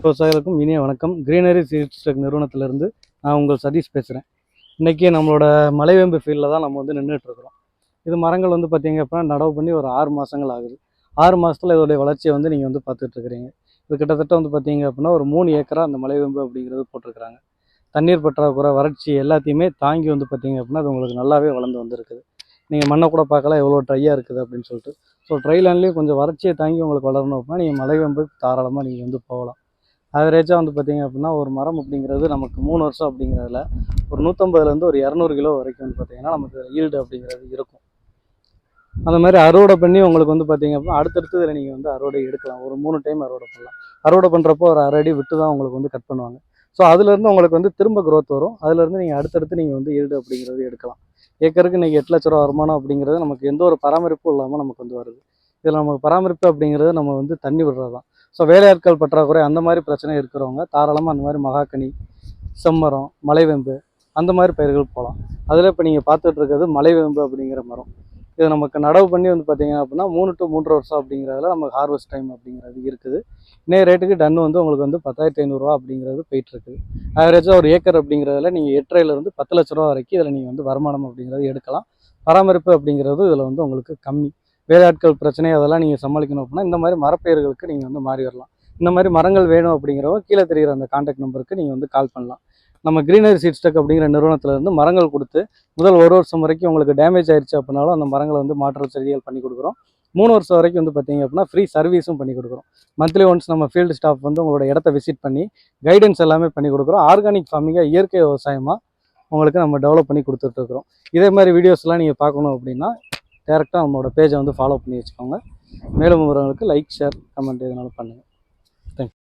விவசாயிகளுக்கும் இனிய வணக்கம். கிரீனரி சீட்ஸ் டெக் நிறுவனத்திலிருந்து நான் உங்கள் சதீஷ் பேசுகிறேன். இன்றைக்கி நம்மளோட மலைவேம்பு ஃபீல்டில் தான் நம்ம வந்து நின்றுட்டுருக்குறோம். இது மரங்கள் வந்து பார்த்திங்க அப்படின்னா நடவு பண்ணி ஒரு 6 மாதங்கள் ஆகுது. 6 மாதத்தில் இதோடைய வளர்ச்சியை வந்து நீங்கள் வந்து பார்த்துட்ருக்குறீங்க. இது கிட்டத்தட்ட வந்து பார்த்திங்க அப்படின்னா ஒரு 3 ஏக்கரா அந்த மலைவேம்பு அப்படிங்கிறது போட்டிருக்கிறாங்க. தண்ணீர் பற்றாக்குறை, வறட்சி எல்லாத்தையுமே தாங்கி வந்து பார்த்திங்க அப்படின்னா அது உங்களுக்கு நல்லாவே வளர்ந்து வந்துருக்குது. நீங்கள் மண்ணை கூட பார்க்கலாம் எவ்வளோ ட்ரையாக இருக்குது அப்படின்னு சொல்லிட்டு. ஸோ ட்ரை லேண்ட்லேயும் கொஞ்சம் வறட்சியை தாங்கி உங்களுக்கு வளரணும் அப்படின்னா நீங்கள் மலைவேம்பு தாராளமாக நீங்கள் வந்து போகலாம். ஆவரேஜாக வந்து பார்த்திங்க அப்படின்னா ஒரு மரம் அப்படிங்கிறது நமக்கு 3 வருஷம் அப்படிங்கிறதுல ஒரு 150லேருந்து ஒரு 200 கிலோ வரைக்கும் வந்து பார்த்திங்கன்னா நமக்கு ஈல்டு அப்படிங்கிறது இருக்கும். அந்த மாதிரி அறுவடை பண்ணி உங்களுக்கு வந்து பார்த்திங்க அப்படின்னா அடுத்தடுத்து இதில் நீங்கள் வந்து அறுவடை எடுக்கலாம். ஒரு 3 டைம் அறுவடை பண்ணலாம். அறுவடை பண்ணுறப்போ ஒரு அரை அடி விட்டு தான் உங்களுக்கு வந்து கட் பண்ணுவாங்க. ஸோ அதுலேருந்து உங்களுக்கு வந்து திரும்ப க்ரோத் வரும். அதுலேருந்து நீங்கள் அடுத்தடுத்து நீங்கள் வந்து ஈல்டு அப்படிங்கிறது எடுக்கலாம். ஏக்கருக்கு இன்றைக்கி 8 லட்ச ரூபா வருமானம் அப்படிங்கிறது நமக்கு எந்த ஒரு பராமரிப்பும் இல்லாமல் நமக்கு வந்து வருது. இதில் நமக்கு பராமரிப்பு அப்படிங்கிறது நம்ம வந்து தண்ணி விடுறது தான். ஸோ வேலையாட்கள் பற்றாக்குறை அந்த மாதிரி பிரச்சனை இருக்கிறவங்க தாராளமாக அந்த மாதிரி மகாக்கனி, செம்மரம், மலைவேம்பு அந்த மாதிரி பயிர்கள் போகலாம். அதில் இப்போ நீங்கள் பார்த்துட்டு இருக்கிறது மலைவேம்பு அப்படிங்கிற மரம். இது நமக்கு நடவு பண்ணி வந்து பார்த்திங்க அப்படின்னா 3 to 3.5 வருஷம் அப்படிங்கிறதுல நமக்கு ஹார்வெஸ்ட் டைம் அப்படிங்கிறது இருக்குது. இன்னைய ரேட்டுக்கு டன் வந்து உங்களுக்கு வந்து 10,500 அப்படிங்கிறது போயிட்டுருக்குது. ஆவரேஜாக ஒரு ஏக்கர் அப்படிங்கிறதுல நீங்கள் 8.5லேருந்து 10 லட்ச ரூபா வரைக்கும் இதில் நீங்கள் வந்து வருமானம் அப்படிங்கிறது எடுக்கலாம். பராமரிப்பு அப்படிங்கிறது இதில் வந்து உங்களுக்கு கம்மி. வேலையாட்கள் பிரச்சனை அதெல்லாம் நீங்கள் சமாளிக்கணும் அப்படின்னா இந்த மாதிரி மரப்பயிர்களுக்கு நீங்கள் வந்து மாறி வரலாம். இந்த மாதிரி மரங்கள் வேணும் அப்படிங்கிறவங்க கீழே தெரிகிற அந்த கான்டாக்ட் நம்பருக்கு நீங்கள் வந்து கால் பண்ணலாம். நம்ம கிரீனரி சீட்ஸ் டெக் அப்படிங்கிற நிறுவனத்திலேருந்து மரங்கள் கொடுத்து முதல் 1 வருஷம் வரைக்கும் உங்களுக்கு டேமேஜ் ஆயிடுச்சு அப்படின்னாலும் அந்த மரங்களை வந்து மாற்று செடிகள் பண்ணி கொடுக்குறோம். 3 வருஷம் வரைக்கும் வந்து பார்த்திங்க அப்படின்னா ஃப்ரீ சர்வீஸும் பண்ணி கொடுக்குறோம். மந்த்லி ஒன்ஸ் நம்ம ஃபீல்டு ஸ்டாஃப் வந்து உங்களோட இடத்த விசிட் பண்ணி கைடன்ஸ் எல்லாமே பண்ணி கொடுக்குறோம். ஆர்கானிக் ஃபார்மிங்காக இயற்கை விவசாயமாக உங்களுக்கு நம்ம டெவலப் பண்ணி கொடுத்துட்ருக்குறோம். இதே மாதிரி வீடியோஸ்லாம் நீங்கள் பார்க்கணும் அப்படின்னா டேரெக்டாக நம்மளோட பேஜை வந்து ஃபாலோ பண்ணி வச்சுக்கோங்க. மேலும் விவரங்களுக்கு லைக், ஷேர், கமெண்ட் எதுனாலும் பண்ணுங்கள். தேங்க்யூ.